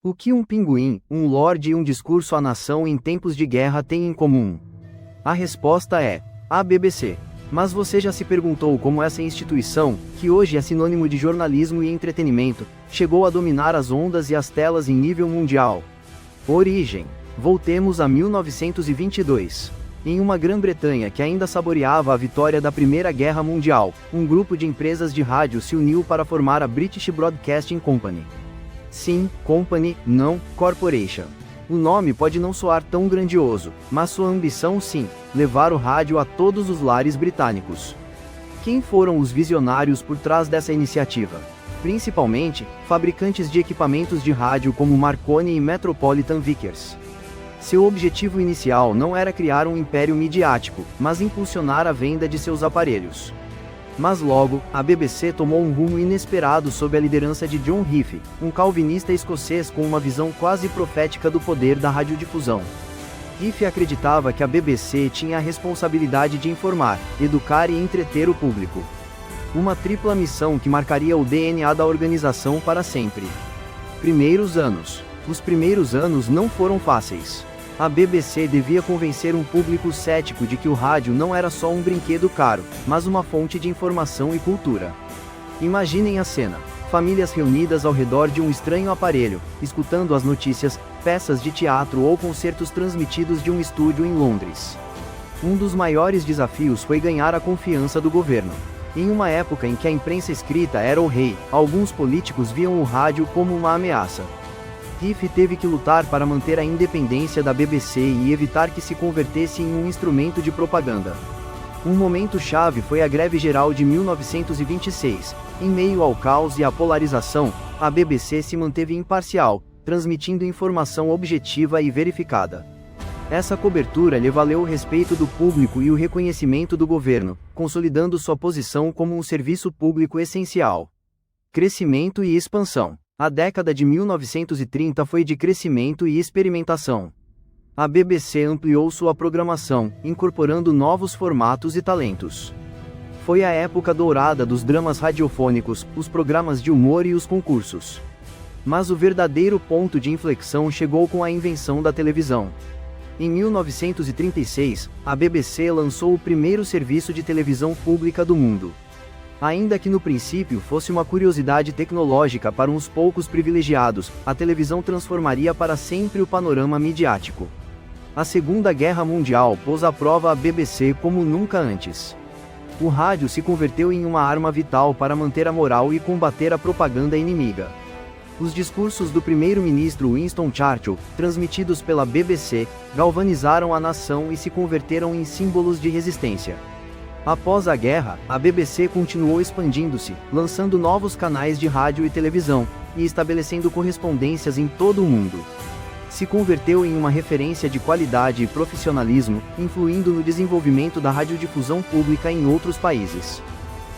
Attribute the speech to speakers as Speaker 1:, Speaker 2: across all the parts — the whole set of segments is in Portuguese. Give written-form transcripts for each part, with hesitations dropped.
Speaker 1: O que um pinguim, um lorde e um discurso à nação em tempos de guerra têm em comum? A resposta é a BBC. Mas você já se perguntou como essa instituição, que hoje é sinônimo de jornalismo e entretenimento, chegou a dominar as ondas e as telas em nível mundial? Origem. Voltemos a 1922. Em uma Grã-Bretanha que ainda saboreava a vitória da Primeira Guerra Mundial, um grupo de empresas de rádio se uniu para formar a British Broadcasting Company. Sim, Company, não Corporation. O nome pode não soar tão grandioso, mas sua ambição sim, levar o rádio a todos os lares britânicos. Quem foram os visionários por trás dessa iniciativa? Principalmente, fabricantes de equipamentos de rádio como Marconi e Metropolitan Vickers. Seu objetivo inicial não era criar um império midiático, mas impulsionar a venda de seus aparelhos. Mas logo, a BBC tomou um rumo inesperado sob a liderança de John Heath, um calvinista escocês com uma visão quase profética do poder da radiodifusão. Heath acreditava que a BBC tinha a responsabilidade de informar, educar e entreter o público. Uma tripla missão que marcaria o DNA da organização para sempre. Primeiros anos. Os primeiros anos não foram fáceis. A BBC devia convencer um público cético de que o rádio não era só um brinquedo caro, mas uma fonte de informação e cultura. Imaginem a cena: famílias reunidas ao redor de um estranho aparelho, escutando as notícias, peças de teatro ou concertos transmitidos de um estúdio em Londres. Um dos maiores desafios foi ganhar a confiança do governo. Em uma época em que a imprensa escrita era o rei, alguns políticos viam o rádio como uma ameaça. Heath teve que lutar para manter a independência da BBC e evitar que se convertesse em um instrumento de propaganda. Um momento-chave foi a Greve Geral de 1926. Em meio ao caos e à polarização, a BBC se manteve imparcial, transmitindo informação objetiva e verificada. Essa cobertura lhe valeu o respeito do público e o reconhecimento do governo, consolidando sua posição como um serviço público essencial. Crescimento e expansão. A década de 1930 foi de crescimento e experimentação. A BBC ampliou sua programação, incorporando novos formatos e talentos. Foi a época dourada dos dramas radiofônicos, os programas de humor e os concursos. Mas o verdadeiro ponto de inflexão chegou com a invenção da televisão. Em 1936, a BBC lançou o primeiro serviço de televisão pública do mundo. Ainda que no princípio fosse uma curiosidade tecnológica para uns poucos privilegiados, a televisão transformaria para sempre o panorama midiático. A Segunda Guerra Mundial pôs à prova a BBC como nunca antes. O rádio se converteu em uma arma vital para manter a moral e combater a propaganda inimiga. Os discursos do primeiro-ministro Winston Churchill, transmitidos pela BBC, galvanizaram a nação e se converteram em símbolos de resistência. Após a guerra, a BBC continuou expandindo-se, lançando novos canais de rádio e televisão, e estabelecendo correspondências em todo o mundo. Se converteu em uma referência de qualidade e profissionalismo, influindo no desenvolvimento da radiodifusão pública em outros países.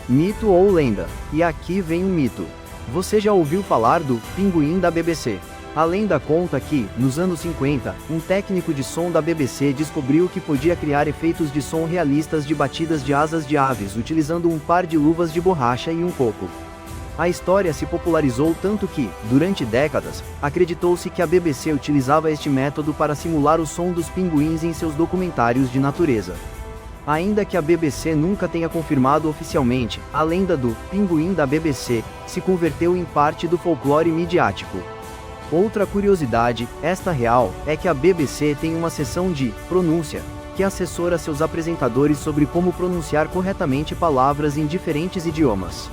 Speaker 1: Mito ou lenda? E aqui vem um mito. Você já ouviu falar do pinguim da BBC? A lenda conta que, nos anos 50, um técnico de som da BBC descobriu que podia criar efeitos de som realistas de batidas de asas de aves utilizando um par de luvas de borracha e um coco. A história se popularizou tanto que, durante décadas, acreditou-se que a BBC utilizava este método para simular o som dos pinguins em seus documentários de natureza. Ainda que a BBC nunca tenha confirmado oficialmente, a lenda do pinguim da BBC se converteu em parte do folclore midiático. Outra curiosidade, esta real, é que a BBC tem uma seção de pronúncia, que assessora seus apresentadores sobre como pronunciar corretamente palavras em diferentes idiomas.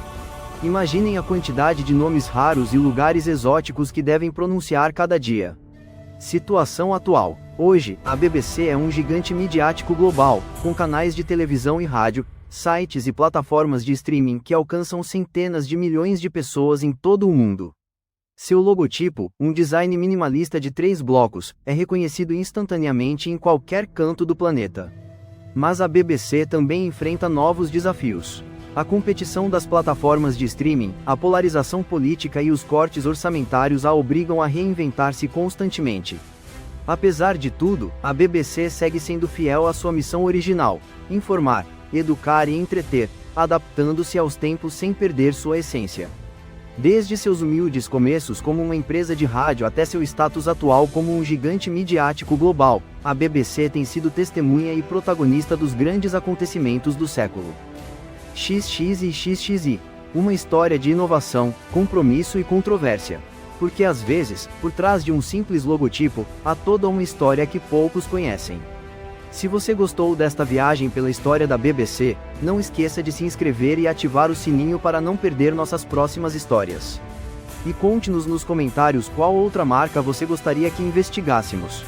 Speaker 1: Imaginem a quantidade de nomes raros e lugares exóticos que devem pronunciar cada dia. Situação atual. Hoje, a BBC é um gigante midiático global, com canais de televisão e rádio, sites e plataformas de streaming que alcançam centenas de milhões de pessoas em todo o mundo. Seu logotipo, um design minimalista de 3 blocos, é reconhecido instantaneamente em qualquer canto do planeta. Mas a BBC também enfrenta novos desafios. A competição das plataformas de streaming, a polarização política e os cortes orçamentários a obrigam a reinventar-se constantemente. Apesar de tudo, a BBC segue sendo fiel à sua missão original: informar, educar e entreter, adaptando-se aos tempos sem perder sua essência. Desde seus humildes começos como uma empresa de rádio até seu status atual como um gigante midiático global, a BBC tem sido testemunha e protagonista dos grandes acontecimentos do século. XX e XXI. Uma história de inovação, compromisso e controvérsia. Porque às vezes, por trás de um simples logotipo, há toda uma história que poucos conhecem. Se você gostou desta viagem pela história da BBC, não esqueça de se inscrever e ativar o sininho para não perder nossas próximas histórias. E conte-nos nos comentários qual outra marca você gostaria que investigássemos.